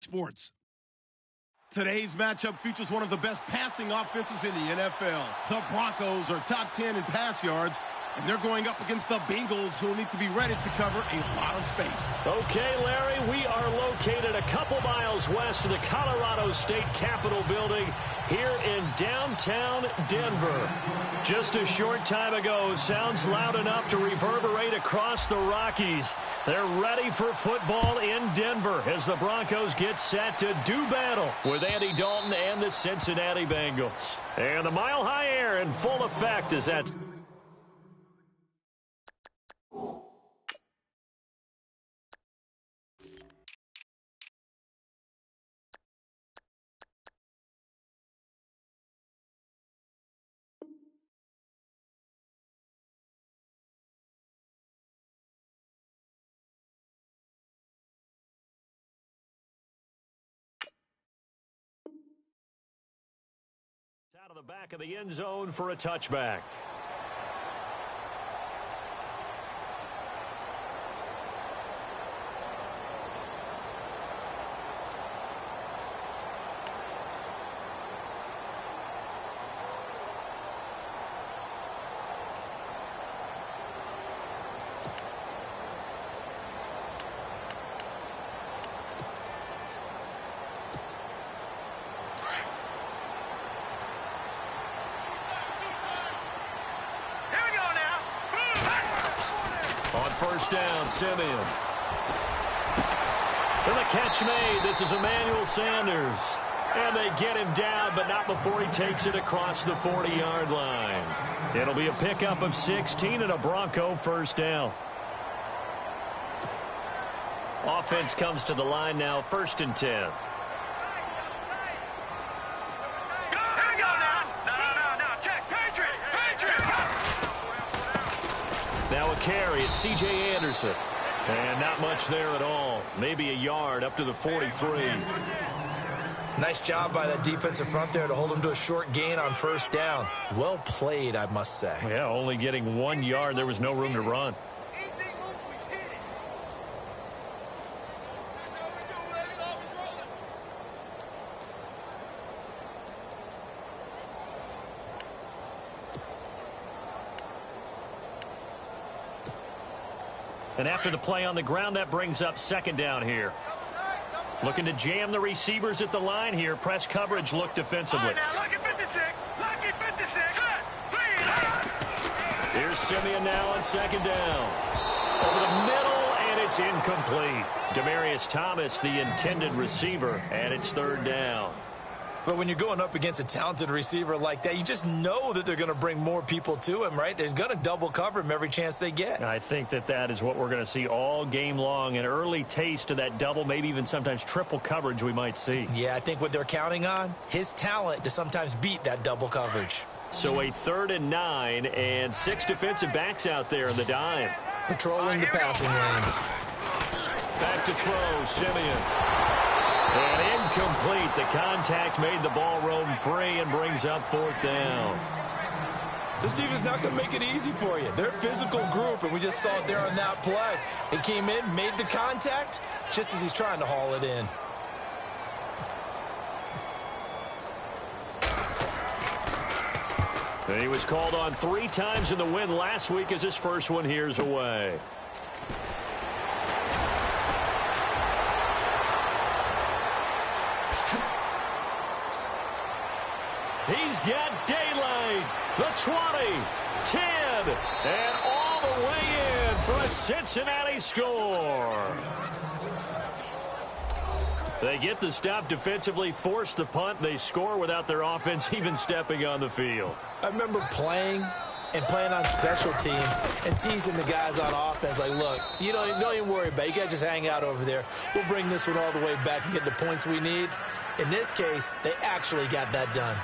Sports. Today's matchup features one of the best passing offenses in the NFL. The Broncos are top 10 in pass yards, and they're going up against the Bengals, who will need to be ready to cover a lot of space. Okay, Larry, we are located a couple miles west of the Colorado State Capitol building here in downtown Denver. Just a short time ago, sounds loud enough to reverberate across the Rockies. They're ready for football in Denver as the Broncos get set to do battle with Andy Dalton and the Cincinnati Bengals. And the mile-high air in full effect as that... out of the back of the end zone for a touchback. First down, Simeon. And the catch made. This is Emmanuel Sanders. And they get him down, but not before he takes it across the 40-yard line. It'll be a pickup of 16 and a Bronco first down. Offense comes to the line now, 1st and 10. Now a carry, it's C.J. Anderson. And not much there at all. Maybe a yard up to the 43. Nice job by that defensive front there to hold him to a short gain on first down. Well played, I must say. Yeah, only getting 1 yard. There was no room to run. And after the play on the ground, that brings up 2nd down here. Looking to jam the receivers at the line here. Press coverage look defensively. Here's Simeon now on 2nd down. Over the middle, and it's incomplete. Demaryius Thomas, the intended receiver, and it's 3rd down. But when you're going up against a talented receiver like that, you just know that they're going to bring more people to him, right? They're going to double cover him every chance they get. I think that is what we're going to see all game long. An early taste of that double, maybe even sometimes triple coverage we might see. Yeah, I think what they're counting on, his talent to sometimes beat that double coverage. So a 3rd and 9 and 6 defensive backs out there in the dime. Patrolling the passing lanes. Back to throw, Simeon. And incomplete. The contact made the ball roam free and brings up 4th down. This defense not going to make it easy for you. They're a physical group, and we just saw it there on that play. They came in, made the contact, just as he's trying to haul it in. And he was called on 3 times in the win last week as his first one here's away. He's got daylight. The 20, 10, and all the way in for a Cincinnati score. They get the stop defensively, force the punt. They score without their offense even stepping on the field. I remember playing on special teams and teasing the guys on offense like, look, you don't even worry about it. You guys just hang out over there. We'll bring this one all the way back and get the points we need. In this case, they actually got that done.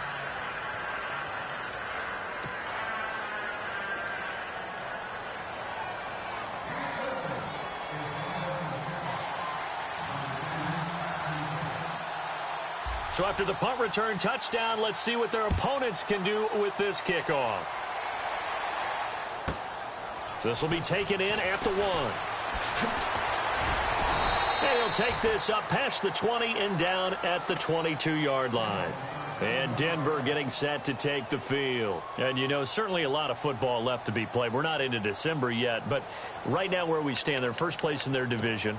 So after the punt return touchdown, let's see what their opponents can do with this kickoff. This will be taken in at the 1. And he'll take this up past the 20 and down at the 22-yard line. And Denver getting set to take the field. And, you know, certainly a lot of football left to be played. We're not into December yet, but right now where we stand, they're first place in their division,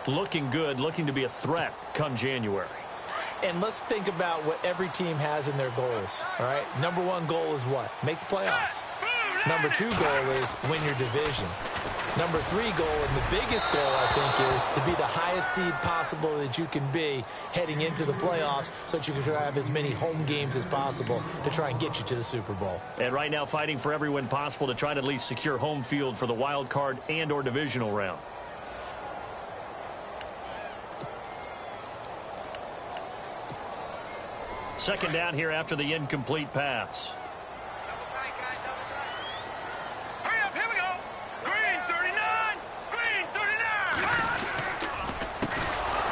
looking good, looking to be a threat come January. And let's think about what every team has in their goals, all right? Number one goal is what? Make the playoffs. Number two goal is win your division. Number three goal, and the biggest goal, I think, is to be the highest seed possible that you can be heading into the playoffs so that you can try to have as many home games as possible to try and get you to the Super Bowl. And right now fighting for every win possible to try to at least secure home field for the wild card and or divisional round. Second down here after the incomplete pass.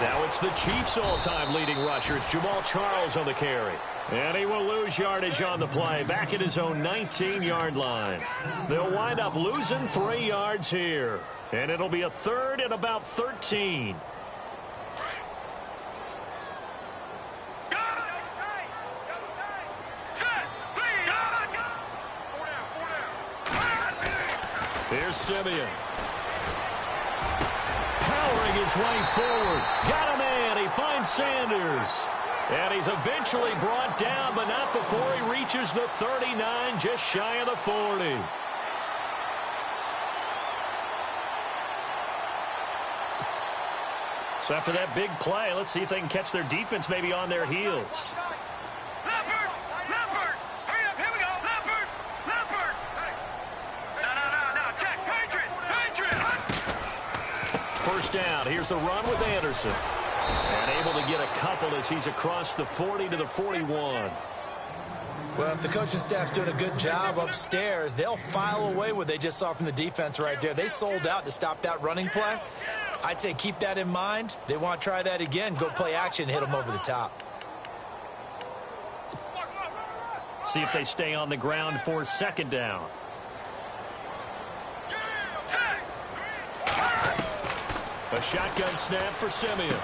Now it's the Chiefs' all-time leading rushers, Jamal Charles on the carry. And he will lose yardage on the play, back at his own 19-yard line. They'll wind up losing 3 yards here. And it'll be a third and about 13. Here's Simeon. Powering his way forward. Got a man. He finds Sanders. And he's eventually brought down, but not before he reaches the 39, just shy of the 40. So after that big play, let's see if they can catch their defense maybe on their heels. First down. Here's the run with Anderson. And able to get a couple as he's across the 40 to the 41. Well, if the coaching staff's doing a good job upstairs, they'll file away what they just saw from the defense right there. They sold out to stop that running play. I'd say keep that in mind. They want to try that again. Go play action, hit them over the top. See if they stay on the ground for second down. A shotgun snap for Simeon.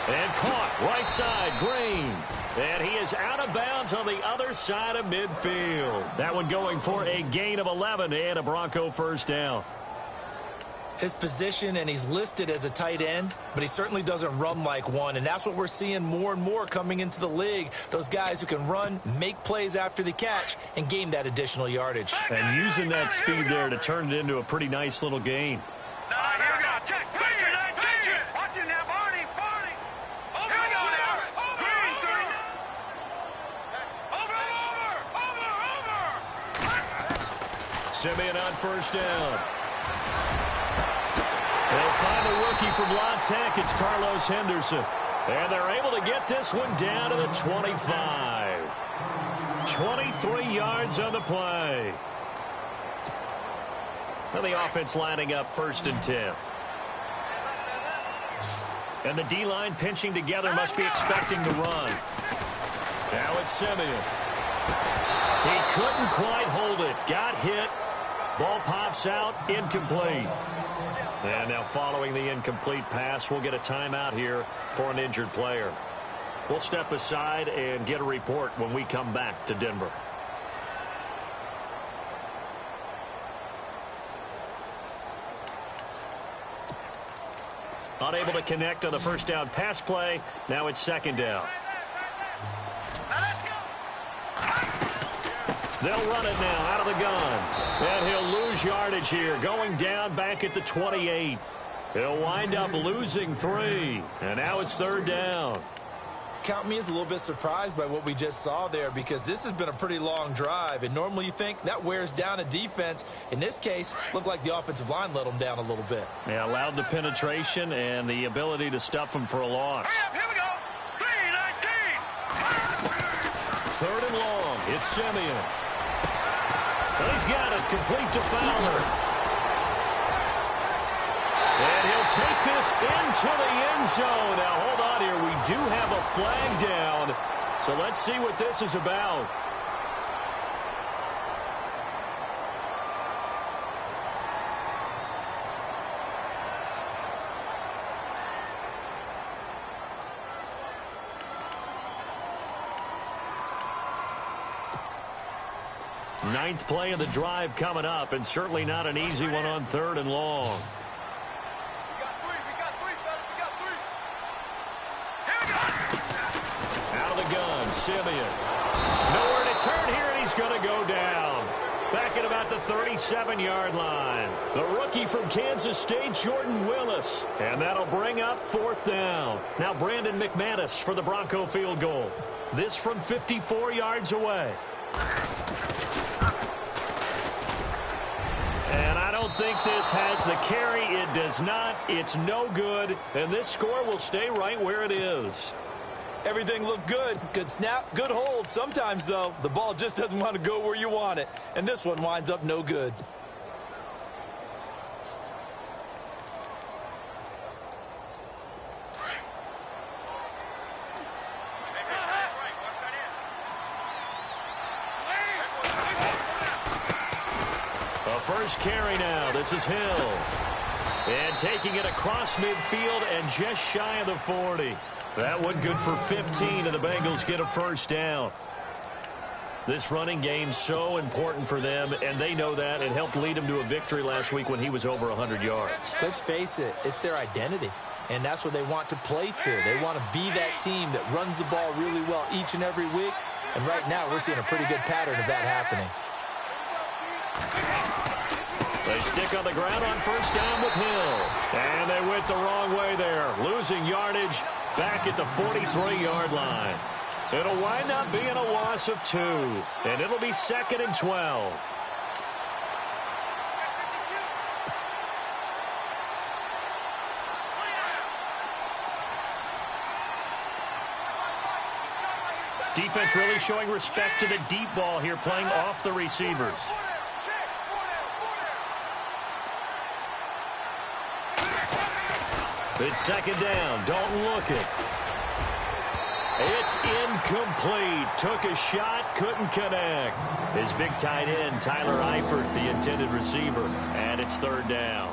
And caught right side, Green. And he is out of bounds on the other side of midfield. That one going for a gain of 11 and a Bronco first down. His position, and he's listed as a tight end, but he certainly doesn't run like one, and that's what we're seeing more and more coming into the league. Those guys who can run, make plays after the catch, and gain that additional yardage. And using that speed there to turn it into a pretty nice little gain. Simeon on first down. They'll find a rookie from La Tech. It's Carlos Henderson. And they're able to get this one down to the 25. 23 yards on the play. And the offense lining up first and 10. And the D-line pinching together, must be expecting to run. Now it's Simeon. He couldn't quite hold it. Got hit. Ball pops out, incomplete. And now following the incomplete pass, we'll get a timeout here for an injured player. We'll step aside and get a report when we come back to Denver. Unable to connect on the first down pass play. Now it's second down. They'll run it now out of the gun. And he'll lose yardage here, going down back at the 28. He'll wind up losing 3. And now it's third down. Count me as a little bit surprised by what we just saw there, because this has been a pretty long drive. And normally you think that wears down a defense. In this case, looked like the offensive line let them down a little bit. Yeah, allowed the penetration and the ability to stuff them for a loss. Here we go. 3-19. Third and long. It's Simeon. He's got it, complete to Fowler. And he'll take this into the end zone. Now, hold on here. We do have a flag down. So let's see what this is about. Ninth play of the drive coming up, and certainly not an easy one on 3rd and long. Out of the gun, Simeon. Nowhere to turn here, and he's going to go down. Back at about the 37-yard line. The rookie from Kansas State, Jordan Willis. And that'll bring up 4th down. Now Brandon McManus for the Bronco field goal. This from 54 yards away. And I don't think this has the carry. It does not. It's no good. And this score will stay right where it is. Everything looked good. Good snap, good hold. Sometimes, though, the ball just doesn't want to go where you want it. And this one winds up no good. A first carry now. This is Hill. And taking it across midfield and just shy of the 40. That one good for 15, and the Bengals get a first down. This running game's so important for them, and they know that. It helped lead them to a victory last week when he was over 100 yards. Let's face it, it's their identity, and that's what they want to play to. They want to be that team that runs the ball really well each and every week, and right now we're seeing a pretty good pattern of that happening. They stick on the ground on first down with Hill, and they went the wrong way there, losing yardage. Back at the 43-yard line. It'll wind up being a loss of 2, and it'll be 2nd and 12. Defense really showing respect to the deep ball here, playing off the receivers. It's 2nd down. Don't look it. It's incomplete. Took a shot, couldn't connect. His big tight end, Tyler Eifert, the intended receiver. And it's 3rd down.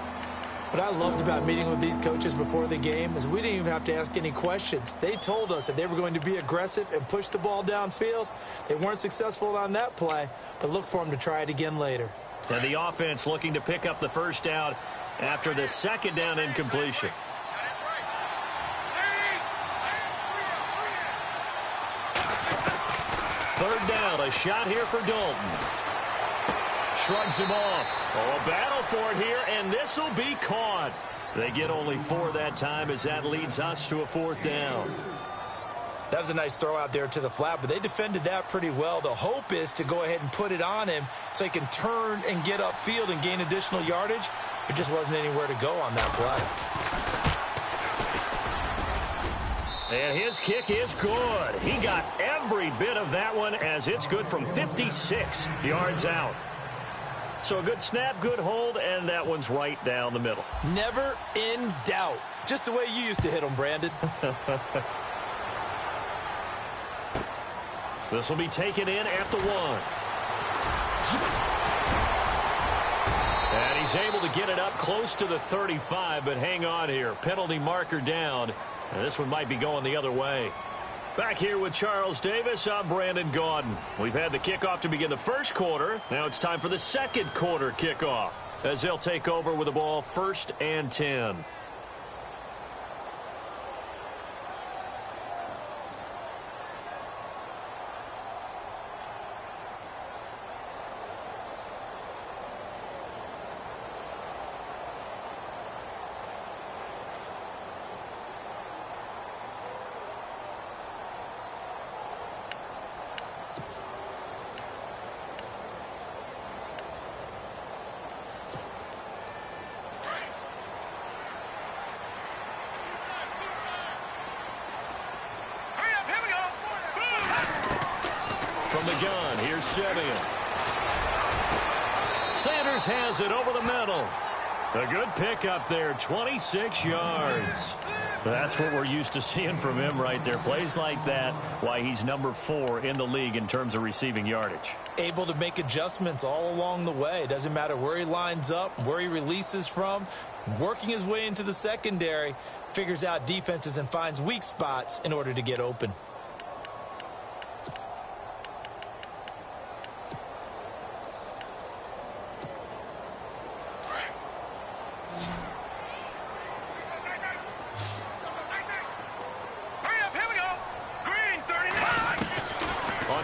What I loved about meeting with these coaches before the game is we didn't even have to ask any questions. They told us that they were going to be aggressive and push the ball downfield. They weren't successful on that play, but look for them to try it again later. And the offense looking to pick up the first down after the 2nd down incompletion. Third down, a shot here for Dalton. Shrugs him off. Oh, a battle for it here, and this will be caught. They get only 4 that time as that leads us to a 4th down. That was a nice throw out there to the flat, but they defended that pretty well. The hope is to go ahead and put it on him so he can turn and get upfield and gain additional yardage. There just wasn't anywhere to go on that play. And his kick is good. He got every bit of that one as it's good from 56 yards out. So a good snap, good hold, and that one's right down the middle. Never in doubt. Just the way you used to hit them, Brandon. This will be taken in at the 1. And he's able to get it up close to the 35, but hang on here. Penalty marker down. And this one might be going the other way. Back here with Charles Davis, I'm Brandon Gaudin. We've had the kickoff to begin the first quarter. Now it's time for the second quarter kickoff as they'll take over with the ball 1st and 10. From the gun, here's Simeon. Sanders has it over the middle. A good pickup there, 26 yards. That's what we're used to seeing from him right there. Plays like that, why he's number 4 in the league in terms of receiving yardage. Able to make adjustments all along the way. Doesn't matter where he lines up, where he releases from. Working his way into the secondary, figures out defenses and finds weak spots in order to get open.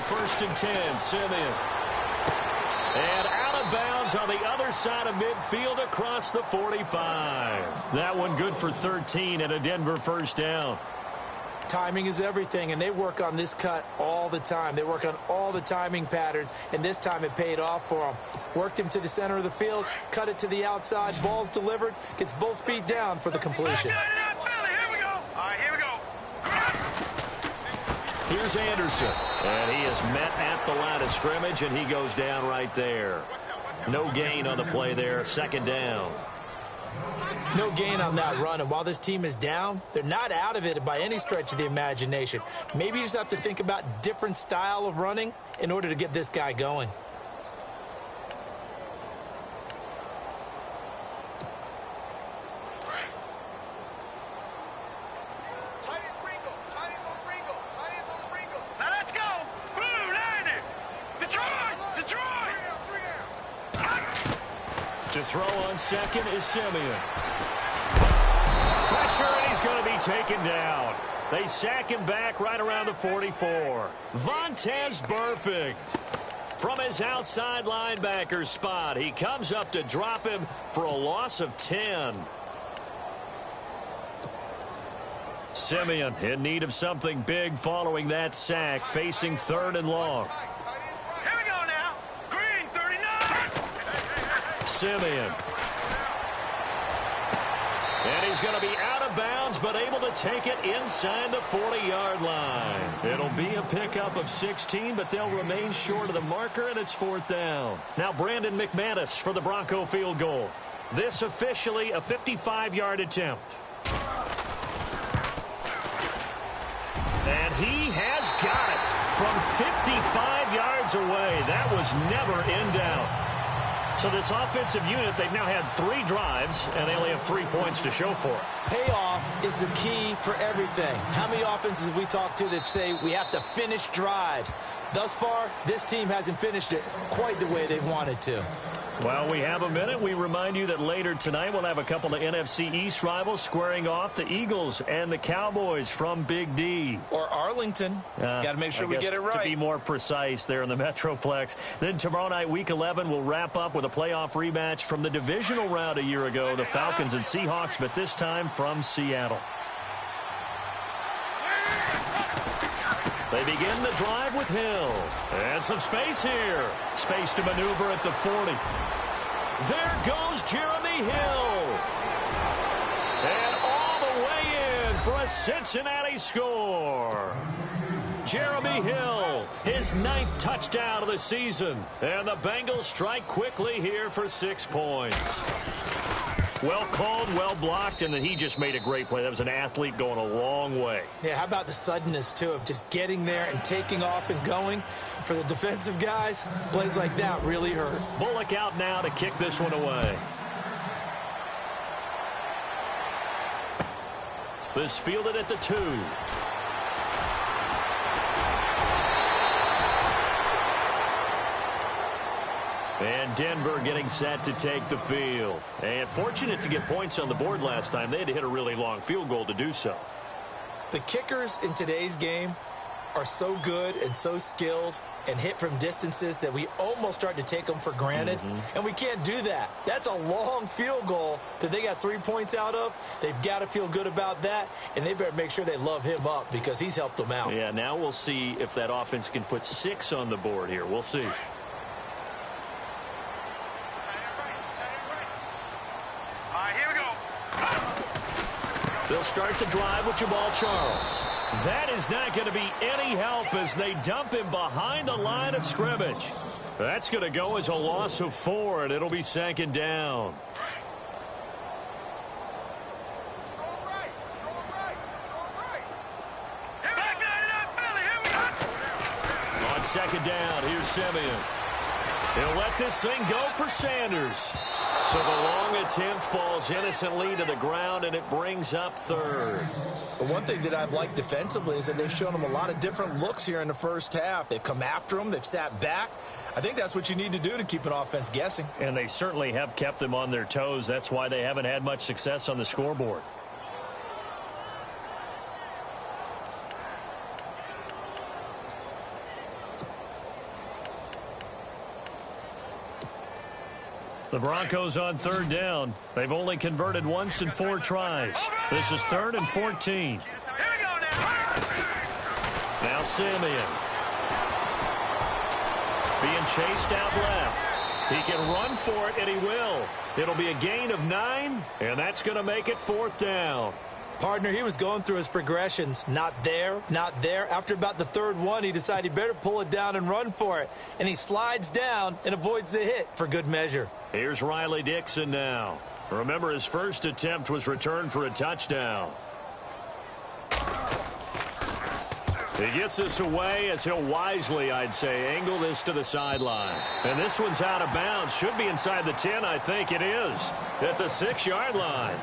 first and 10. Simeon. And out of bounds on the other side of midfield across the 45. That one good for 13 and a Denver first down. Timing is everything, and they work on this cut all the time. They work on all the timing patterns, and this time it paid off for them. Worked him to the center of the field, cut it to the outside, ball's delivered, gets both feet down for the completion. Here's Anderson, and he is met at the line of scrimmage, and he goes down right there. No gain on the play there, second down. No gain on that run, and while this team is down, they're not out of it by any stretch of the imagination. Maybe you just have to think about different style of running in order to get this guy going. To throw on second is Simeon. Pressure, and he's going to be taken down. They sack him back right around the 44. Vontaze Burfict from his outside linebacker spot. He comes up to drop him for a loss of 10. Simeon in need of something big following that sack, facing third and long. Simeon. And he's going to be out of bounds, but able to take it inside the 40-yard line. It'll be a pickup of 16, but they'll remain short of the marker, and it's fourth down. Now Brandon McManus for the Bronco field goal. This officially a 55-yard attempt. And he has got it from 55 yards away. That was never in doubt. So this offensive unit, they've now had 3 drives, and they only have 3 points to show for it. Payoff is the key for everything. How many offenses have we talked to that say we have to finish drives? Thus far, this team hasn't finished it quite the way they've wanted to. Well, we have a minute. We remind you that later tonight we'll have a couple of NFC East rivals squaring off, the Eagles and the Cowboys from Big D. Or Arlington. Got to make sure we get it right. To be more precise there in the Metroplex. Then tomorrow night, Week 11, we'll wrap up with a playoff rematch from the divisional round a year ago, the Falcons and Seahawks, but this time from Seattle. They begin the drive with Hill. And some space here. Space to maneuver at the 40. There goes Jeremy Hill. And all the way in for a Cincinnati score. Jeremy Hill, his 9th touchdown of the season. And the Bengals strike quickly here for 6 points. Well called, well blocked, and then he just made a great play. That was an athlete going a long way. Yeah, how about the suddenness, too, of just getting there and taking off and going? For the defensive guys, plays like that really hurt. Bullock out now to kick this one away. This fielded at the 2. And Denver getting set to take the field. And fortunate to get points on the board last time. They had to hit a really long field goal to do so. The kickers in today's game are so good and so skilled and hit from distances that we almost start to take them for granted. And we can't do that. That's a long field goal that they got 3 points out of. They've got to feel good about that, and they better make sure they love him up because he's helped them out. Yeah, now we'll see if that offense can put 6 on the board here. We'll see. They'll start the drive with Jamal Charles. That is not going to be any help as they dump him behind the line of scrimmage. That's going to go as a loss of 4, and it'll be second down. On second down, here's Simeon. He'll let this thing go for Sanders. So the long attempt falls innocently to the ground, and it brings up third. The one thing that I've liked defensively is that they've shown them a lot of different looks here in the first half. They've come after them. They've sat back. I think that's what you need to do to keep an offense guessing. And they certainly have kept them on their toes. That's why they haven't had much success on the scoreboard. The Broncos on third down. They've only converted once in 4 tries. This is 3rd and 14. Now Simeon. Being chased out left. He can run for it, and he will. It'll be a gain of 9, and that's going to make it 4th down. Partner, he was going through his progressions. Not there, not there. After about the 3rd one, he decided he better pull it down and run for it. And he slides down and avoids the hit for good measure. Here's Riley Dixon now. Remember, his first attempt was returned for a touchdown. He gets this away as he'll wisely, I'd say, angle this to the sideline. And this one's out of bounds. Should be inside the 10, I think it is. At the 6-yard line.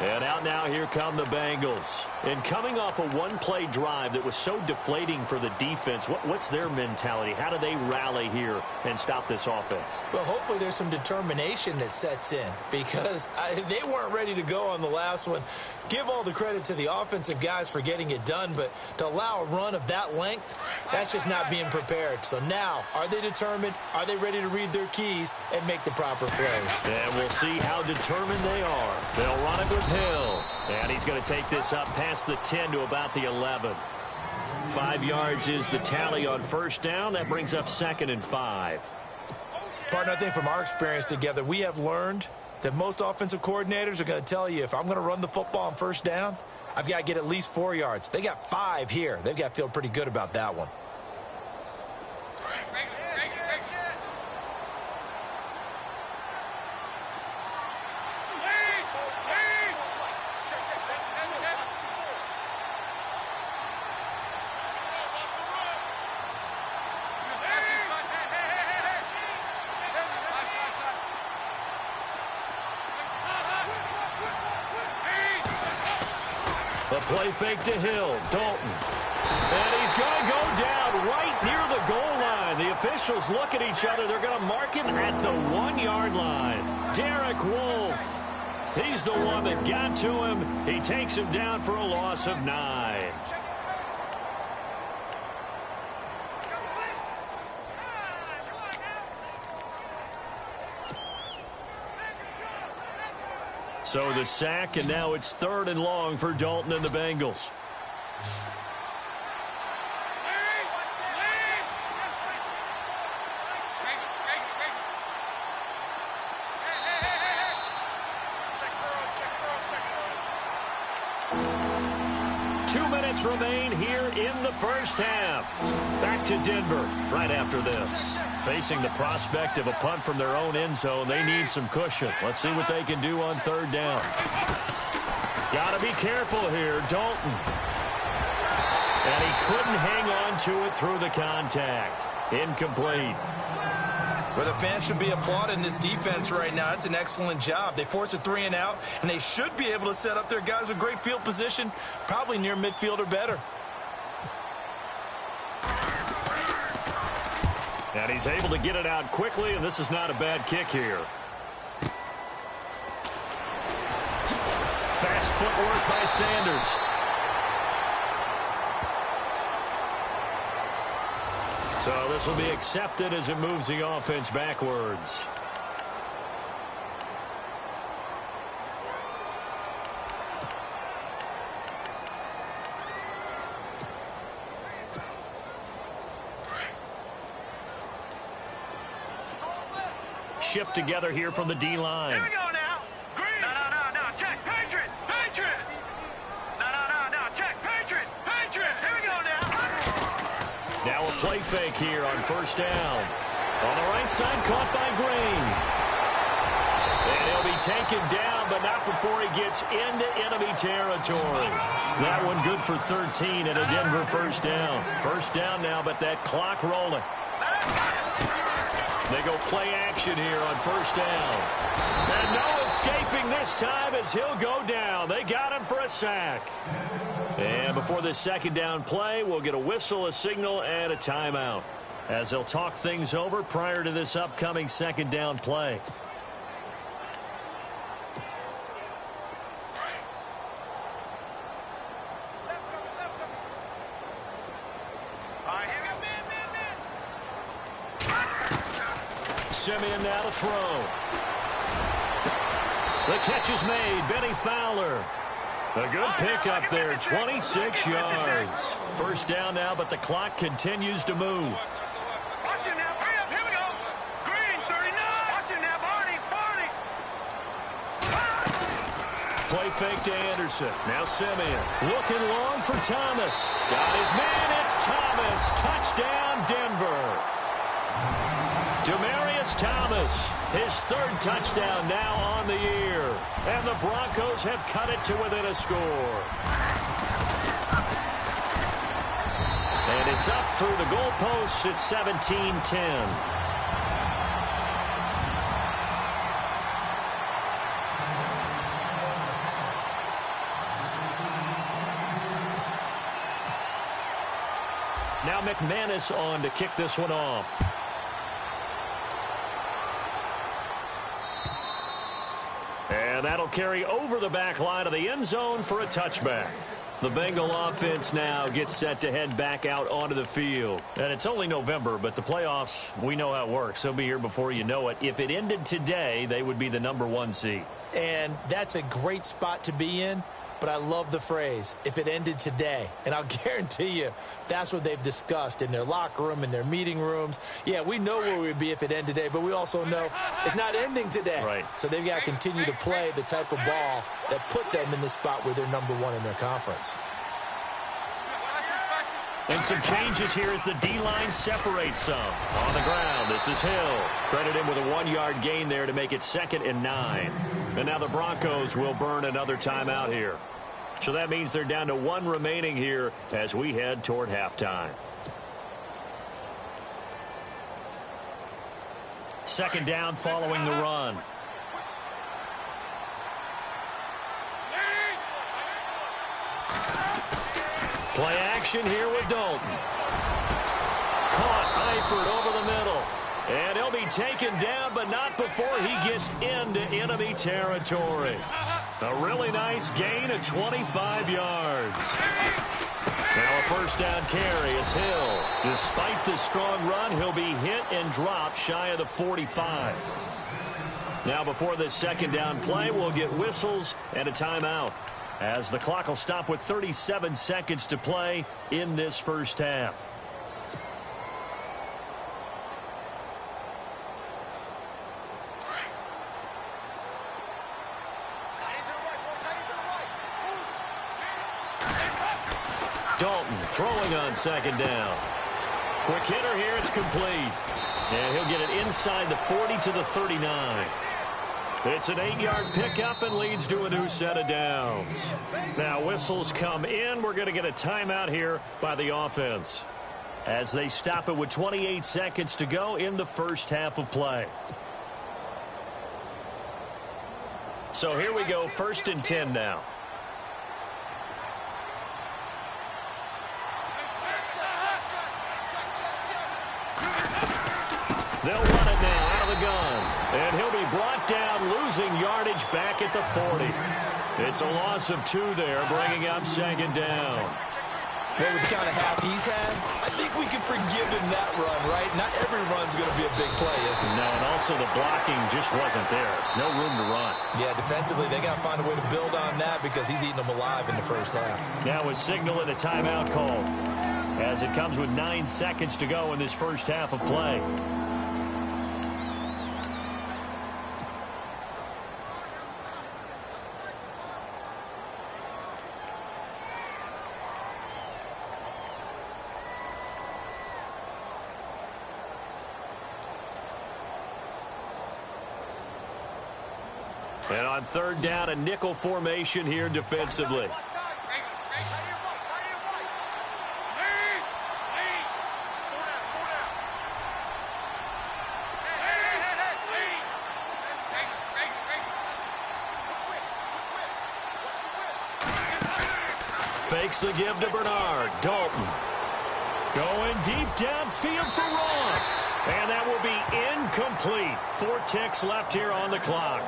And out now, here come the Bengals. And coming off a one-play drive that was so deflating for the defense, what's their mentality? How do they rally here and stop this offense? Well, hopefully there's some determination that sets in because they weren't ready to go on the last one. Give all the credit to the offensive guys for getting it done, but to allow a run of that length, that's just not being prepared. So now, are they determined? Are they ready to read their keys and make the proper plays? And we'll see how determined they are. They'll run it with Hill. And he's going to take this up past the 10 to about the 11. 5 yards is the tally on first down. That brings up 2nd and 5. Partner, I think from our experience together, we have learned that most offensive coordinators are going to tell you if I'm going to run the football on first down, I've got to get at least 4 yards. They got 5 here. They've got to feel pretty good about that one. The play fake to Hill. Dalton. And he's going to go down right near the goal line. The officials look at each other. They're going to mark him at the 1-yard line. Derek Wolfe. He's the one that got to him. He takes him down for a loss of 9. So the sack, and now it's 3rd and long for Dalton and the Bengals. Remain here in the first half. Back to Denver right after this. Facing the prospect of a punt from their own end zone, they need some cushion. Let's see what they can do on 3rd down. Got to be careful here, Dalton. And he couldn't hang on to it through the contact. Incomplete. Well, the fans should be applauding this defense right now. It's an excellent job. They force a 3 and out, and they should be able to set up their guys with great field position, probably near midfield or better. And he's able to get it out quickly, and this is not a bad kick here. Fast footwork by Sanders. So this will be accepted as it moves the offense backwards. Shift together here from the D-line. Here we go now. Green. No. Check. Patriot. No. Check. Patriot. Here we go now. Now a play fake here on first down. On the right side, caught by Green. And he'll be taken down, but not before he gets into enemy territory. That one good for 13 and a Denver first down. First down now, but that clock rolling. They go play action here on first down. And no escaping this time as he'll go down. They got him for a sack. And before this second down play, we'll get a whistle, a signal, and a timeout as they'll talk things over prior to this upcoming second down play. Simeon now to throw. The catch is made. Benny Fowler. A good pickup there, 26 yards. First down now, but the clock continues to move. Watch it now. Hurry up. Here we go. Green, 39. Watch it now, Barney. Play fake to Anderson. Now Simeon. Looking long for Thomas. Got his man. It's Thomas. Touchdown, Denver. Demaryius Thomas, his third touchdown now on the year. And the Broncos have cut it to within a score. And it's up through the goalposts. It's 17-10. Now McManus on to kick this one off. And that'll carry over the back line of the end zone for a touchback. The Bengal offense now gets set to head back out onto the field. And it's only November, but the playoffs, we know how it works. They'll be here before you know it. If it ended today, they would be the #1 seed. And that's a great spot to be in. But I love the phrase, if it ended today. And I'll guarantee you that's what they've discussed in their locker room, in their meeting rooms. Yeah, we know where we'd be if it ended today, but we also know it's not ending today. Right. So they've got to continue to play the type of ball that put them in the spot where they're #1 in their conference. And some changes here as the D-line separates some. On the ground, this is Hill. Credit him with a 1-yard gain there to make it 2nd and 9. And now the Broncos will burn another timeout here. So that means they're down to 1 remaining here as we head toward halftime. 2nd down following the run. Play action here with Dalton. Caught Eifert over the middle. And he'll be taken down, but not before he gets into enemy territory. A really nice gain of 25 yards. Now a first down carry. It's Hill. Despite the strong run, he'll be hit and dropped shy of the 45. Now before this 2nd down play, we'll get whistles and a timeout, as the clock will stop with 37 seconds to play in this first half. Dalton throwing on 2nd down. Quick hitter here. It's complete. And he'll get it inside the 40 to the 39. It's an 8-yard pickup and leads to a new set of downs. Now whistles come in. We're going to get a timeout here by the offense, as they stop it with 28 seconds to go in the first half of play. So here we go, 1st and 10 now. They'll run it now out of the gun. And he'll be brought down, losing yardage back at the 40. It's a loss of 2 there, bringing up 2nd down. Well, with the kind of half he's had, I think we can forgive him that run, right? Not every run's going to be a big play, is it? No, and also the blocking just wasn't there. No room to run. Yeah, defensively, they got to find a way to build on that because he's eating them alive in the first half. Now with signal and a timeout call, as it comes with 9 seconds to go in this first half of play. And on 3rd down, a nickel formation here defensively. Fakes the give to Bernard. Dalton going deep downfield for Ross. And that will be incomplete. 4 ticks left here on the clock.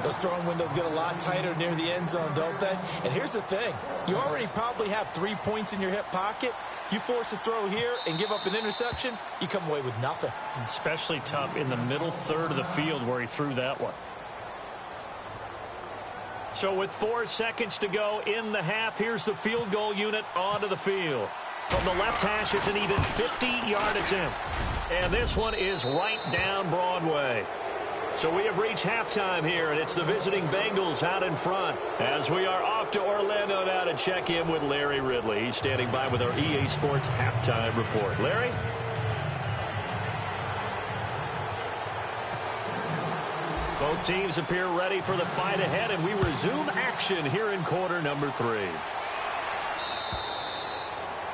Those throwing windows get a lot tighter near the end zone, don't they? And here's the thing. You already probably have 3 points in your hip pocket. You force a throw here and give up an interception, you come away with nothing. Especially tough in the middle third of the field where he threw that one. So with 4 seconds to go in the half, here's the field goal unit onto the field. From the left hash, it's an even 50-yard attempt. And this one is right down Broadway. So we have reached halftime here, and it's the visiting Bengals out in front. As we are off to Orlando now to check in with Larry Ridley. He's standing by with our EA Sports halftime report. Larry? Both teams appear ready for the fight ahead, and we resume action here in quarter number 3.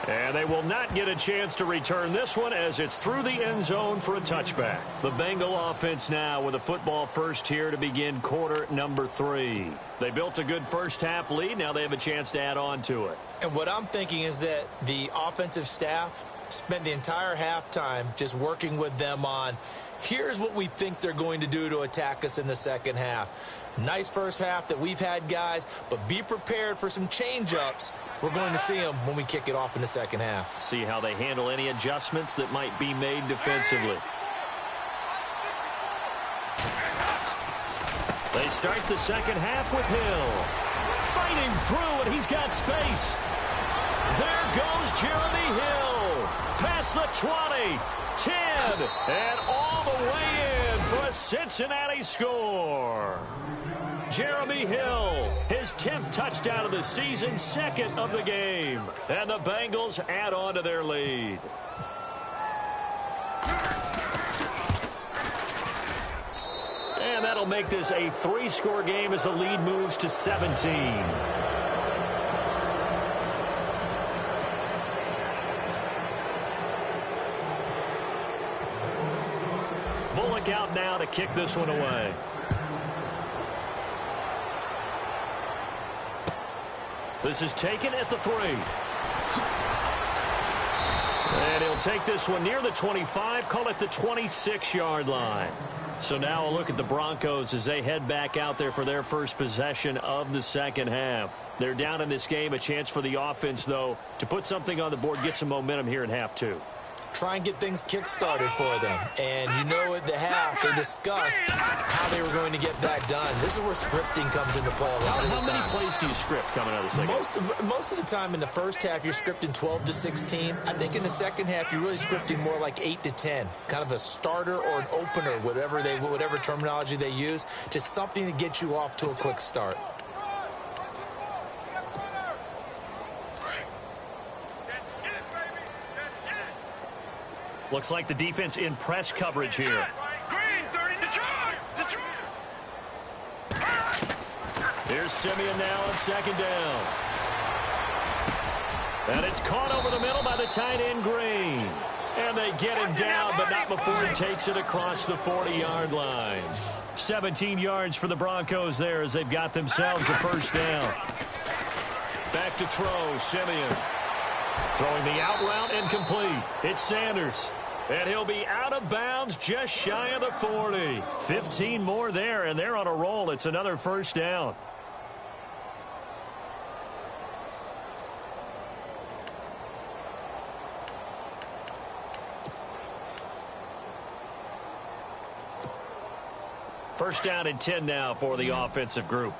And they will not get a chance to return this one as it's through the end zone for a touchback. The Bengal offense now with a football first here to begin quarter number 3. They built a good first half lead. Now they have a chance to add on to it. And what I'm thinking is that the offensive staff spent the entire halftime just working with them on, here's what we think they're going to do to attack us in the second half. Nice first half that we've had, guys, but be prepared for some change-ups. We're going to see them when we kick it off in the second half. See how they handle any adjustments that might be made defensively. They start the second half with Hill. Fighting through, and he's got space. There goes Jeremy Hill. Past the 20, 10, and all the way in for a Cincinnati score. Jeremy Hill, his 10th touchdown of the season, second of the game. And the Bengals add on to their lead. And that'll make this a 3-score game as the lead moves to 17. Bullock out now to kick this one away. This is taken at the 3. And he'll take this one near the 25, call it the 26-yard line. So now a look at the Broncos as they head back out there for their first possession of the second half. They're down in this game, a chance for the offense, though, to put something on the board, get some momentum here in half 2. Try and get things kick-started for them. And you know at the half, they discussed how they were going to get that done. This is where scripting comes into play a lot of the time. How many plays do you script coming out of the second? Most of the time in the first half, you're scripting 12 to 16. I think in the second half, you're really scripting more like 8 to 10. Kind of a starter or an opener, whatever terminology they use. Just something to get you off to a quick start. Looks like the defense in press coverage here. Green, 30, Detroit! Here's Simeon now on second down. And it's caught over the middle by the tight end, Green. And they get him down, but not before he takes it across the 40-yard line. 17 yards for the Broncos there as they've got themselves a first down. Back to throw, Simeon. Throwing the out route incomplete. It's Sanders. And he'll be out of bounds just shy of the 40. 15 more there, and they're on a roll. It's another first down. First down and 10 now for the offensive group.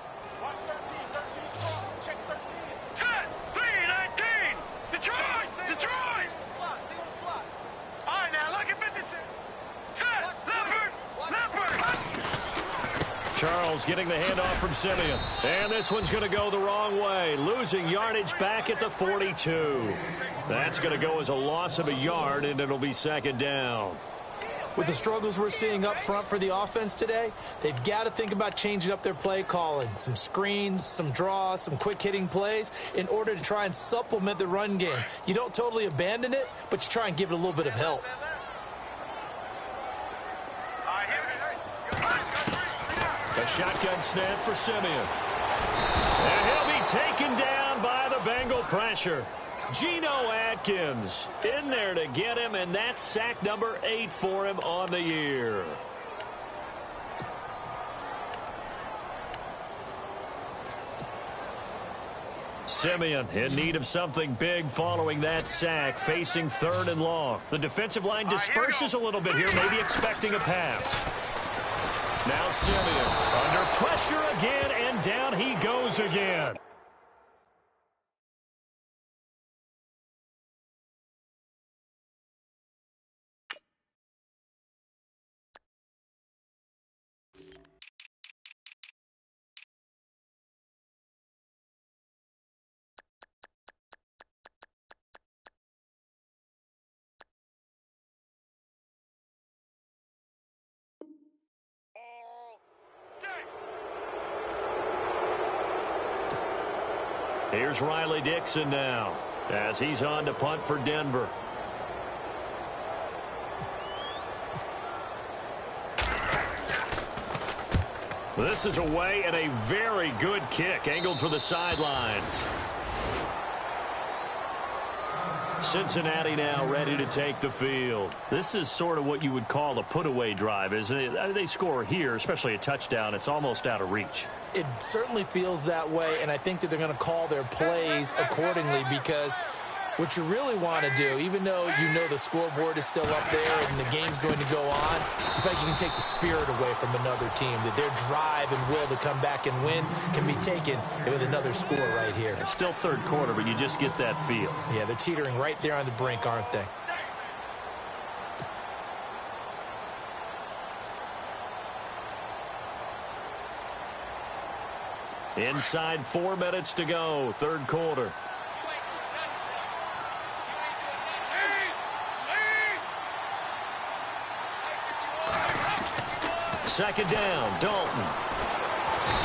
Charles getting the handoff from Simeon. And this one's going to go the wrong way. Losing yardage back at the 42. That's going to go as a loss of a yard, and it'll be second down. With the struggles we're seeing up front for the offense today, they've got to think about changing up their play calling. Some screens, some draws, some quick-hitting plays in order to try and supplement the run game. You don't totally abandon it, but you try and give it a little bit of help. A shotgun snap for Simeon. And he'll be taken down by the Bengal pressure. Geno Atkins in there to get him, and that's sack number 8 for him on the year. Simeon in need of something big following that sack, facing 3rd and long. The defensive line disperses a little bit here, maybe expecting a pass. Now Simeon under pressure again, and down he goes again. Here's Riley Dixon now as he's on to punt for Denver. This is away and a very good kick angled for the sidelines. Cincinnati now ready to take the field. This is sort of what you would call a put-away drive, isn't it? They score here, especially a touchdown. It's almost out of reach. It certainly feels that way, and I think that they're going to call their plays accordingly, because what you really want to do, even though you know the scoreboard is still up there and the game's going to go on, in fact, you can take the spirit away from another team, that their drive and will to come back and win can be taken with another score right here. It's still 3rd quarter, but you just get that feel. Yeah, they're teetering right there on the brink, aren't they? Inside 4 minutes to go, 3rd quarter. Second down, Dalton.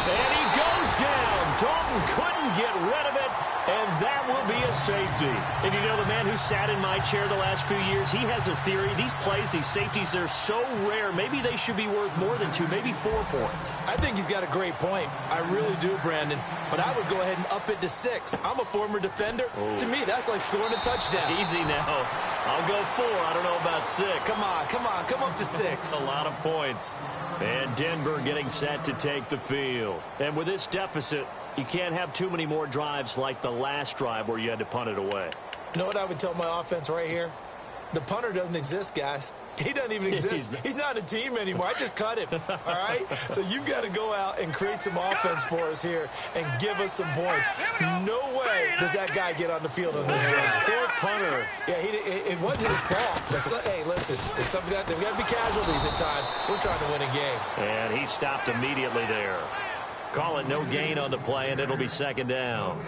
And he goes down. Dalton couldn't get rid of it, and that will be a safety. And you know, the man who sat in my chair the last few years, he has a theory. These plays, these safeties, they're so rare. Maybe they should be worth more than 2, maybe 4 points. I think he's got a great point. I really do, Brandon. But I would go ahead and up it to 6. I'm a former defender. Oh. To me, that's like scoring a touchdown. Easy now. I'll go 4. I don't know about 6. Come on. Come up to 6. A lot of points. And Denver getting set to take the field. And with this deficit, you can't have too many more drives like the last drive where you had to punt it away. You know what I would tell my offense right here? The punter doesn't exist, guys. He doesn't even exist. He's not a team anymore. I just cut him, all right? So you've got to go out and create some offense for us here and give us some points. No way does that guy get on the field on this drive. Fourth punter. Yeah, it wasn't his fault. Hey, listen, there's got to be casualties at times. We're trying to win a game. And he stopped immediately there. Call it no gain on the play, and it'll be 2nd down.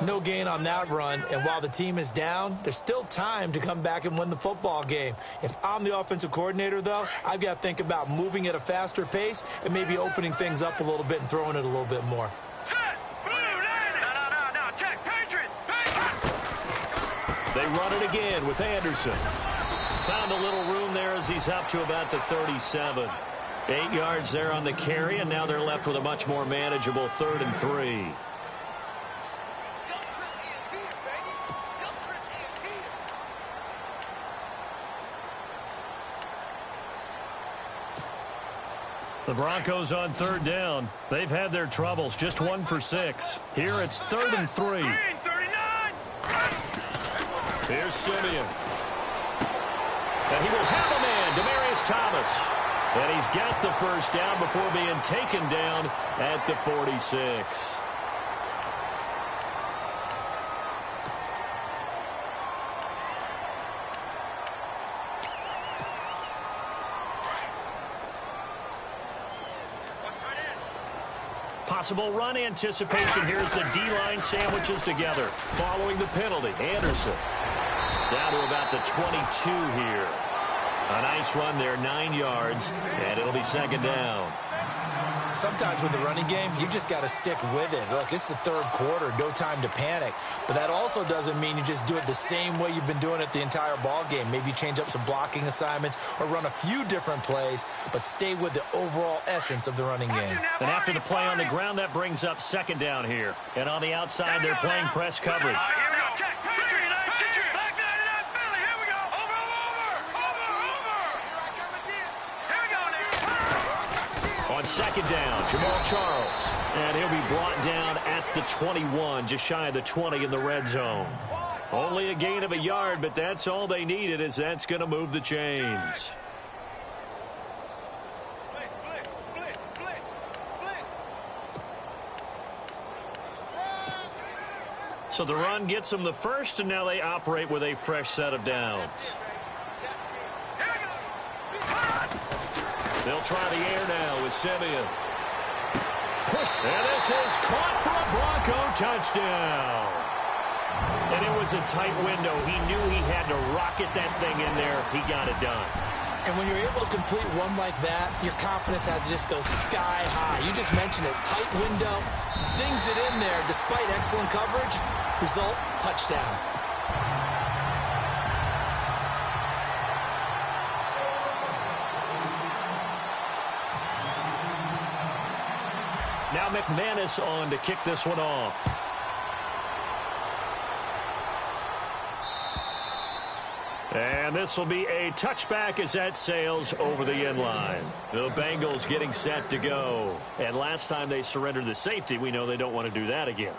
No gain on that run, and while the team is down, there's still time to come back and win the football game. If I'm the offensive coordinator, though, I've got to think about moving at a faster pace and maybe opening things up a little bit and throwing it a little bit more. They run it again with Anderson. Found a little room there as he's up to about the 37. 8 yards there on the carry, and now they're left with a much more manageable 3rd and 3. The Broncos on 3rd down. They've had their troubles, just 1 for 6. Here it's 3rd and 3. Here's Simeon. And he will have a man, Demaryius Thomas. And he's got the first down before being taken down at the 46. Possible run anticipation. Here's the D-line sandwiches together. Following the penalty, Anderson down to about the 22 here. A nice run there, 9 yards, and it'll be 2nd down. Sometimes with the running game, you just got to stick with it. Look, it's the 3rd quarter, no time to panic. But that also doesn't mean you just do it the same way you've been doing it the entire ball game. Maybe change up some blocking assignments or run a few different plays, but stay with the overall essence of the running game. And after the play on the ground, that brings up 2nd down here. And on the outside, they're playing press coverage. On 2nd down, Jamal Charles. And he'll be brought down at the 21, just shy of the 20 in the red zone. Only a gain of a yard, but that's all they needed, as that's going to move the chains. So the run gets them the first, and now they operate with a fresh set of downs. They'll try the air now with Simeon. And this is caught for a Bronco touchdown. And it was a tight window. He knew he had to rocket that thing in there. He got it done. And when you're able to complete one like that, your confidence has to just go sky high. You just mentioned it. Tight window, zings it in there despite excellent coverage. Result, touchdown. Now McManus on to kick this one off. And this will be a touchback as that sails over the end line. The Bengals getting set to go. And last time they surrendered the safety, we know they don't want to do that again.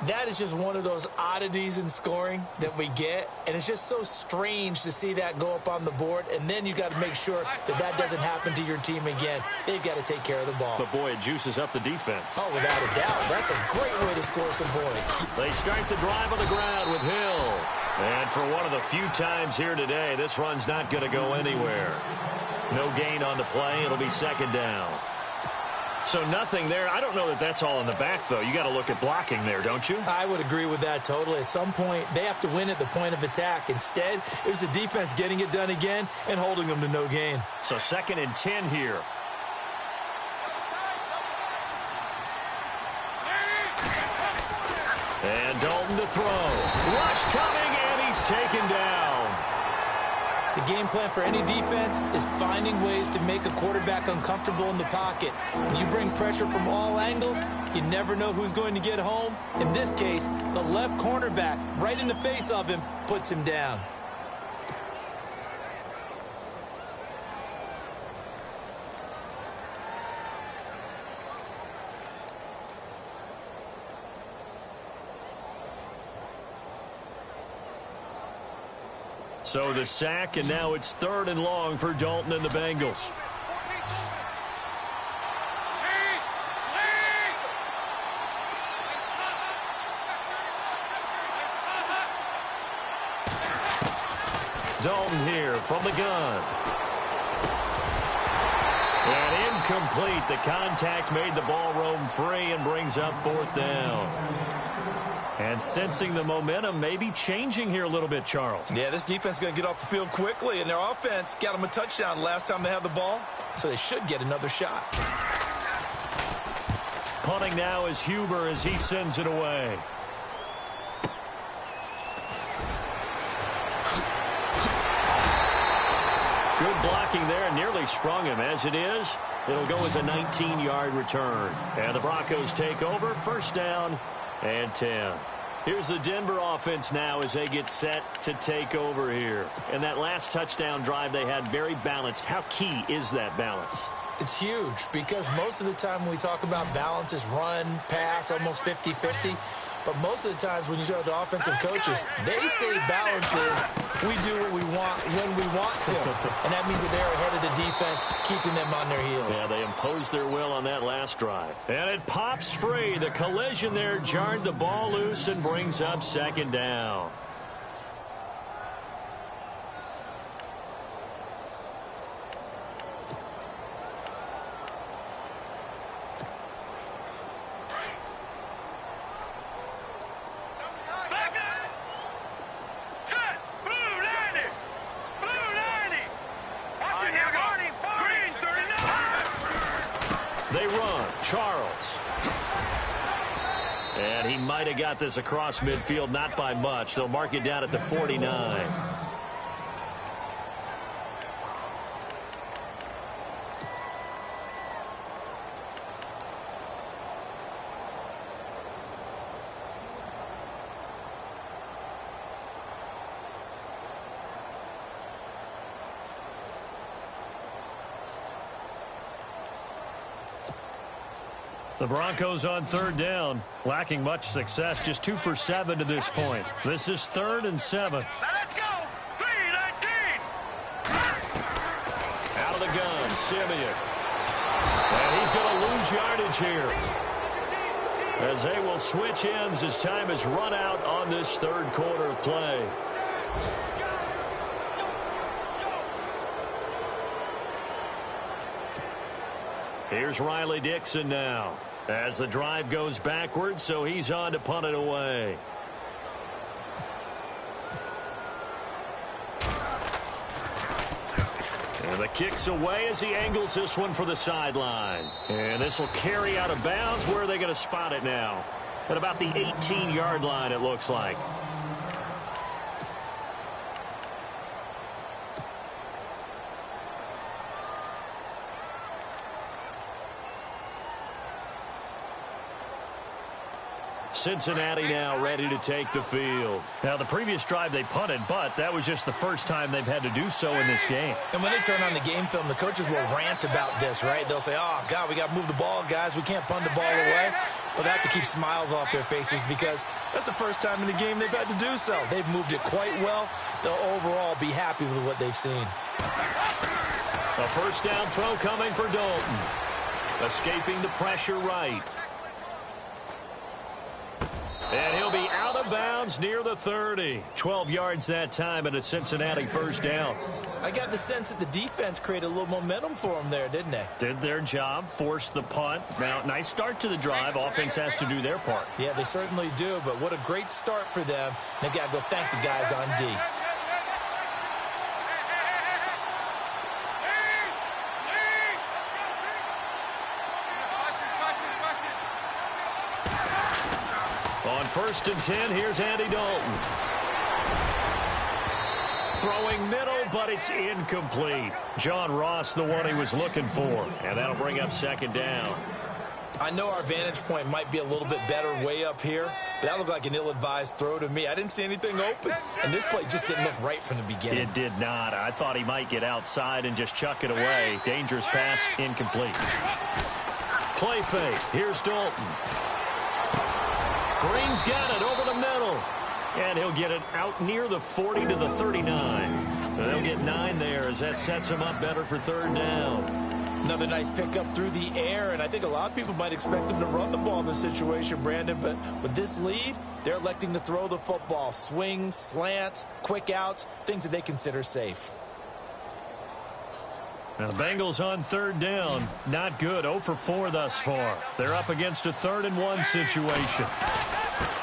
That is just one of those oddities in scoring that we get, and it's just so strange to see that go up on the board, and then you got to make sure that that doesn't happen to your team again. They've got to take care of the ball. But, boy, it juices up the defense. Oh, without a doubt. That's a great way to score some points. They start the drive on the ground with Hill. And for one of the few times here today, this run's not going to go anywhere. No gain on the play. It'll be second down. So nothing there. I don't know that that's all in the back, though. You got to look at blocking there, don't you? I would agree with that totally. At some point, they have to win at the point of attack. Instead, it was the defense getting it done again and holding them to no gain. So 2nd and 10 here. And Dalton to throw. Rush coming, and he's taken down. The game plan for any defense is finding ways to make a quarterback uncomfortable in the pocket. When you bring pressure from all angles, you never know who's going to get home. In this case, the left cornerback, right in the face of him, puts him down. So the sack, and now it's 3rd and long for Dalton and the Bengals. Dalton here from the gun. And incomplete. The contact made the ball roam free and brings up 4th down. And sensing the momentum maybe changing here a little bit, Charles. Yeah, this defense is going to get off the field quickly, and their offense got them a touchdown last time they had the ball, so they should get another shot. Punting now is Huber as he sends it away. Good blocking there, nearly sprung him. As it is, it'll go as a 19-yard return. And the Broncos take over, 1st down and 10. Here's the Denver offense now as they get set to take over here. And that last touchdown drive they had very balanced. How key is that balance? It's huge because most of the time when we talk about balance is run, pass, almost 50-50. But most of the times when you talk to offensive coaches, they say balance is we do what we want when we want to. And that means that they're ahead of the defense, keeping them on their heels. Yeah, they imposed their will on that last drive. And it pops free. The collision there jarred the ball loose and brings up 2nd down. Charles. And he might have got this across midfield, not by much. They'll mark it down at the 49. The Broncos on third down, lacking much success, just 2 for 7 to this point. This is 3rd and 7. Now let's go. 3-19. Out of the gun, Simeon. And he's going to lose yardage here, as they will switch ends as time is run out on this third quarter of play. Here's Riley Dixon now as the drive goes backwards, so he's on to punt it away. And the kick's away as he angles this one for the sideline. And this will carry out of bounds. Where are they going to spot it now? At about the 18-yard line, it looks like. Cincinnati now ready to take the field. Now, the previous drive they punted, but that was just the first time they've had to do so in this game. And when they turn on the game film, the coaches will rant about this, right? They'll say, oh, God, we got to move the ball, guys. We can't punt the ball away. But they have to keep smiles off their faces because that's the first time in the game they've had to do so. They've moved it quite well. They'll overall be happy with what they've seen. A first down throw coming for Dalton. Escaping the pressure right. And he'll be out of bounds near the 30. 12 yards that time, and a Cincinnati first down. I got the sense that the defense created a little momentum for them there, didn't they? Did their job, forced the punt. Now, nice start to the drive. Offense has to do their part. Yeah, they certainly do, but what a great start for them. They've got to go thank the guys on D. On 1st and 10, here's Andy Dalton. Throwing middle, but it's incomplete. John Ross, the one he was looking for. And that'll bring up 2nd down. I know our vantage point might be a little bit better way up here, but that looked like an ill-advised throw to me. I didn't see anything open, and this play just didn't look right from the beginning. It did not. I thought he might get outside and just chuck it away. Dangerous pass, incomplete. Play fake. Here's Dalton. Green's got it over the middle. And he'll get it out near the 40 to the 39. They'll get 9 there as that sets him up better for 3rd down. Another nice pickup through the air, and I think a lot of people might expect them to run the ball in this situation, Brandon, but with this lead, they're electing to throw the football. Swings, slants, quick outs, things that they consider safe. Now the Bengals on 3rd down. Not good. 0 for 4 thus far. They're up against a 3rd and 1 situation.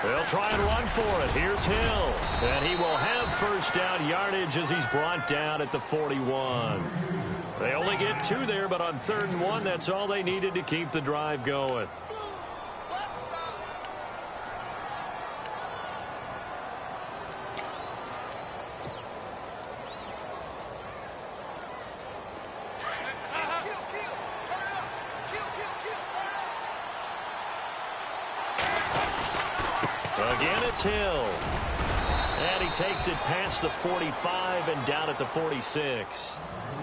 They'll try and run for it. Here's Hill. And he will have first down yardage as he's brought down at the 41. They only get 2 there, but on 3rd and 1, that's all they needed to keep the drive going. Again, it's Hill. And he takes it past the 45 and down at the 46.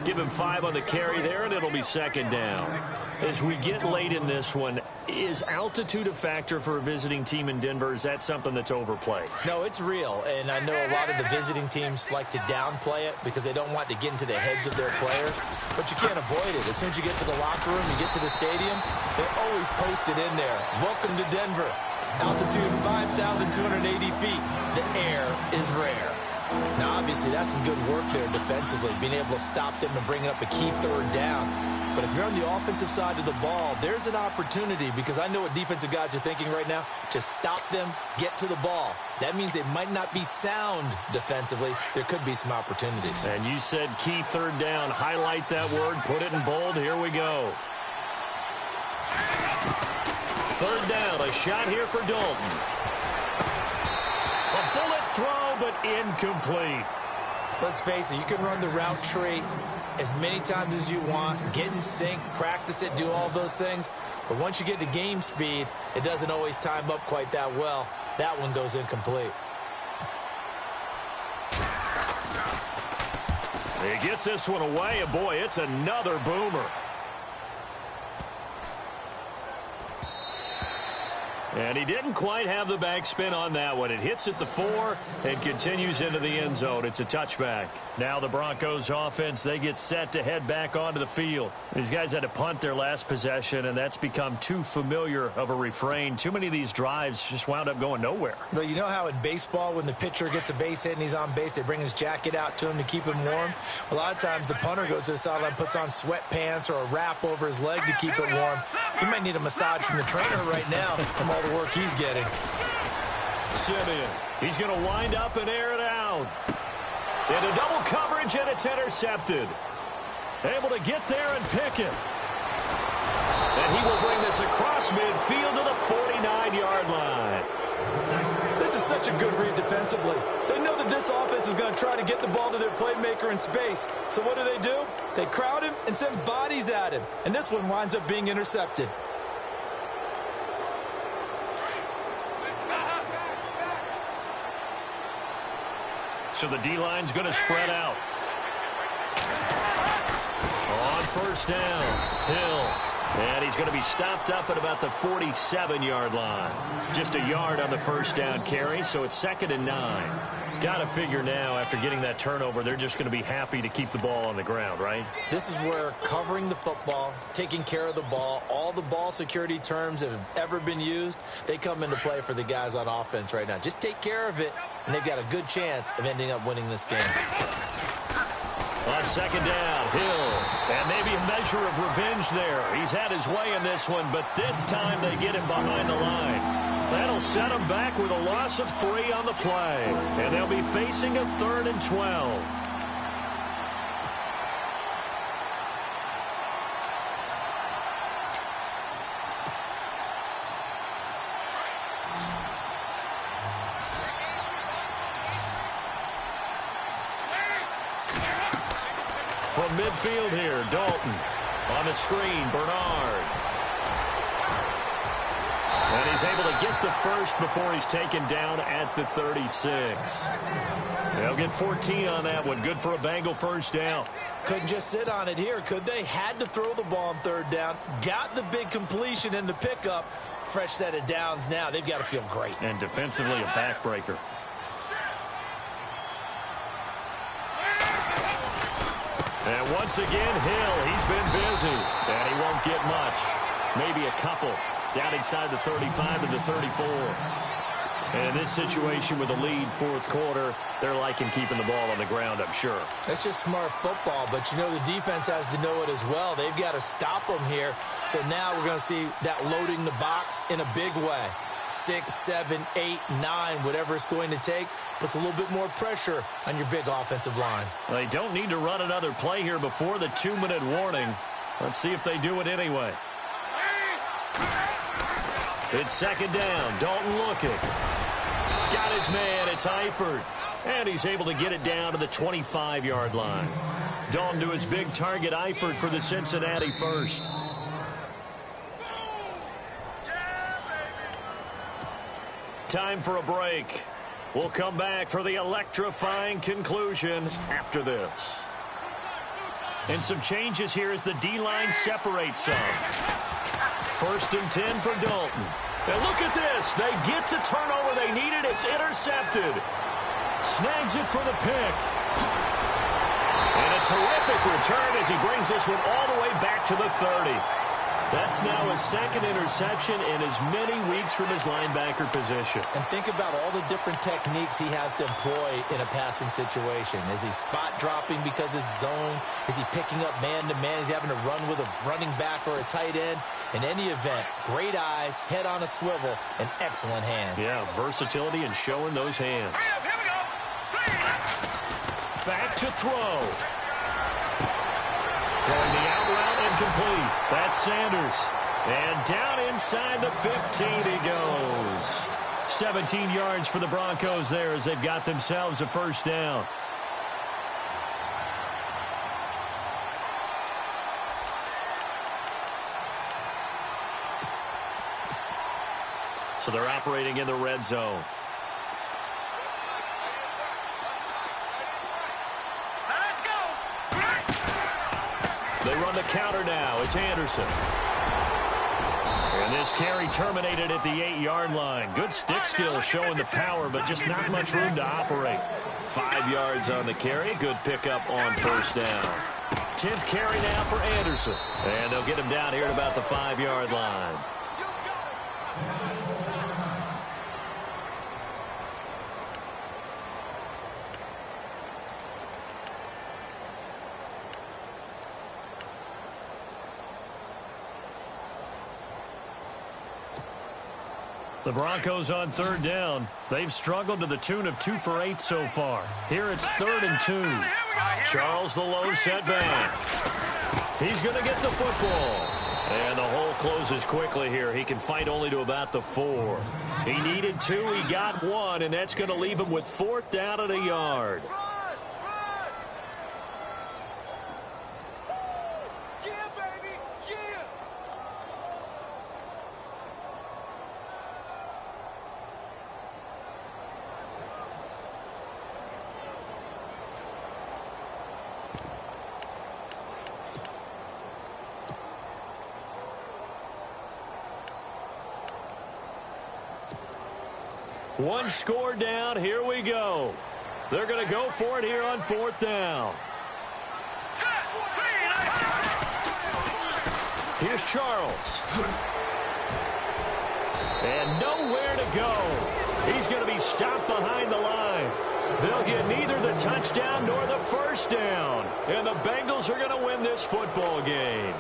Give him 5 on the carry there, and it'll be 2nd down. As we get late in this one, is altitude a factor for a visiting team in Denver? Is that something that's overplayed? No, it's real, and I know a lot of the visiting teams like to downplay it because they don't want to get into the heads of their players, but you can't avoid it. As soon as you get to the locker room, you get to the stadium, they always post it in there. Welcome to Denver. Altitude 5,280 feet. The air is rare. Now, obviously, that's some good work there defensively, being able to stop them and bringing up a key 3rd down. But if you're on the offensive side of the ball, there's an opportunity because I know what defensive guys are thinking right now. Just stop them, get to the ball. That means they might not be sound defensively. There could be some opportunities. And you said key 3rd down. Highlight that word. Put it in bold. Here we go. 3rd down. A shot here for Dalton. A bullet throw, but incomplete. Let's face it, you can run the route tree as many times as you want, get in sync, practice it, do all those things. But once you get to game speed, it doesn't always time up quite that well. That one goes incomplete. He gets this one away, and boy, it's another boomer. And he didn't quite have the backspin on that one. It hits at the 4 and continues into the end zone. It's a touchback. Now the Broncos offense, they get set to head back onto the field. These guys had to punt their last possession, and that's become too familiar of a refrain. Too many of these drives just wound up going nowhere. Well, you know how in baseball when the pitcher gets a base hit and he's on base, they bring his jacket out to him to keep him warm? A lot of times the punter goes to the sideline, puts on sweatpants or a wrap over his leg to keep it warm. He might need a massage from the trainer right now from all the work he's getting. Simeon, he's going to wind up and air it out. Into double coverage, and it's intercepted. Able to get there and pick it. And he will bring this across midfield to the 49-yard line. This is such a good read defensively. They know that this offense is going to try to get the ball to their playmaker in space. So what do? They crowd him and send bodies at him. And this one winds up being intercepted. So the D-line's going to spread out. On first down, Hill. And he's going to be stopped up at about the 47-yard line. Just a yard on the first down carry, so it's 2nd and 9. Got to figure now, after getting that turnover, they're just going to be happy to keep the ball on the ground, right? This is where covering the football, taking care of the ball, all the ball security terms that have ever been used, they come into play for the guys on offense right now. Just take care of it, and they've got a good chance of ending up winning this game. On 2nd down, Hill. And maybe a measure of revenge there. He's had his way in this one, but this time they get him behind the line. That'll set him back with a loss of 3 on the play. And they'll be facing a 3rd and 12. From midfield here, Dalton. On the screen, Bernard. And he's able to get the first before he's taken down at the 36. They'll get 14 on that one. Good for a Bengal first down. Couldn't just sit on it here, could they? Had to throw the ball on 3rd down. Got the big completion in the pickup. Fresh set of downs now. They've got to feel great. And defensively, a backbreaker. And once again, Hill, he's been busy. And he won't get much. Maybe a couple. Down inside the 35 to the 34. And in this situation with a lead 4th quarter, they're liking keeping the ball on the ground, I'm sure. That's just smart football, but you know the defense has to know it as well. They've got to stop them here. So now we're going to see that loading the box in a big way. 6, 7, 8, 9, whatever it's going to take, puts a little bit more pressure on your big offensive line. They don't need to run another play here before the 2-minute warning. Let's see if they do it anyway. It's 2nd down. Dalton looking. Got his man. It's Eifert. And he's able to get it down to the 25-yard line. Dalton to his big target, Eifert, for the Cincinnati first. Time for a break. We'll come back for the electrifying conclusion after this. And some changes here as the D-line separates some. 1st and 10 for Dalton. And look at this. They get the turnover they needed. It's intercepted. Snags it for the pick. And a terrific return as he brings this one all the way back to the 30. That's now his 2nd interception in as many weeks from his linebacker position. And think about all the different techniques he has to employ in a passing situation. Is he spot dropping because it's zone? Is he picking up man-to-man? Is he having to run with a running back or a tight end? In any event, great eyes, head on a swivel, and excellent hands. Yeah, versatility and showing those hands. Here we go. Back to throw. Throwing the out route incomplete. That's Sanders. And down inside the 15 he goes. 17 yards for the Broncos there as they've got themselves a first down. So they're operating in the red zone. Let's go. They run the counter now. It's Anderson. And this carry terminated at the 8-yard line. Good stick skill showing the power, but just not much room to operate. 5 yards on the carry. Good pickup on first down. 10th carry now for Anderson. And they'll get him down here at about the 5-yard line. The Broncos on 3rd down. They've struggled to the tune of 2 for 8 so far. Here it's 3rd and 2. Charles the low setback. He's going to get the football. And the hole closes quickly here. He can fight only to about the 4. He needed 2. He got 1, and that's going to leave him with 4th down and a yard. One score down. Here we go. They're going to go for it here on 4th down. Here's Charles. And nowhere to go. He's going to be stopped behind the line. They'll get neither the touchdown nor the first down. And the Bengals are going to win this football game.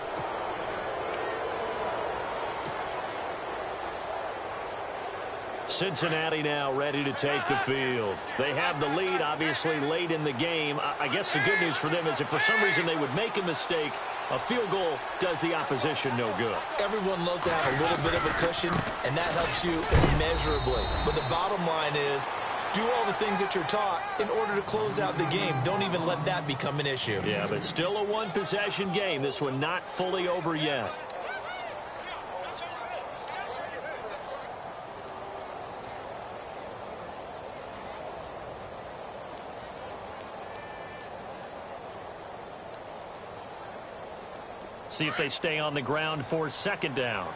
Cincinnati now ready to take the field. They have the lead, obviously, late in the game. I guess the good news for them is if for some reason they would make a mistake, a field goal does the opposition no good. Everyone loves to have a little bit of a cushion, and that helps you immeasurably. But the bottom line is, do all the things that you're taught in order to close out the game. Don't even let that become an issue. Yeah, but still a one-possession game. This one not fully over yet. See if they stay on the ground for 2nd down.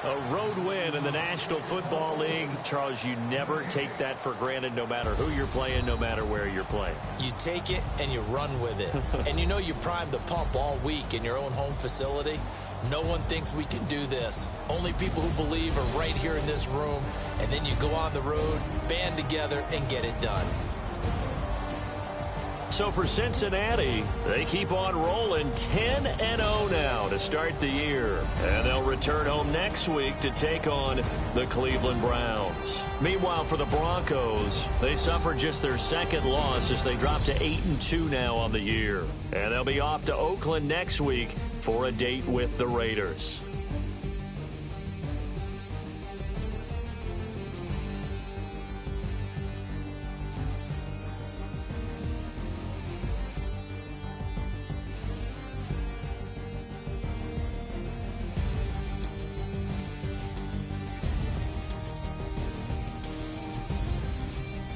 A road win in the National Football League. Charles, you never take that for granted no matter who you're playing, no matter where you're playing. You take it and you run with it. And you know you primed the pump all week in your own home facility. No one thinks we can do this. Only people who believe are right here in this room. And then you go on the road, band together, and get it done. So for Cincinnati, they keep on rolling 10-0 now to start the year. And they'll return home next week to take on the Cleveland Browns. Meanwhile, for the Broncos, they suffered just their 2nd loss as they drop to 8-2 now on the year. And they'll be off to Oakland next week for a date with the Raiders.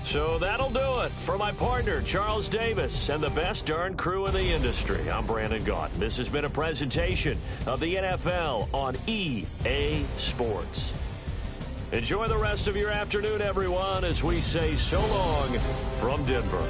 So that'll do it for my partner, Charles Davis, and the best darn crew in the industry. I'm Brandon Gaunt. This has been a presentation of the NFL on EA Sports. Enjoy the rest of your afternoon, everyone, as we say so long from Denver.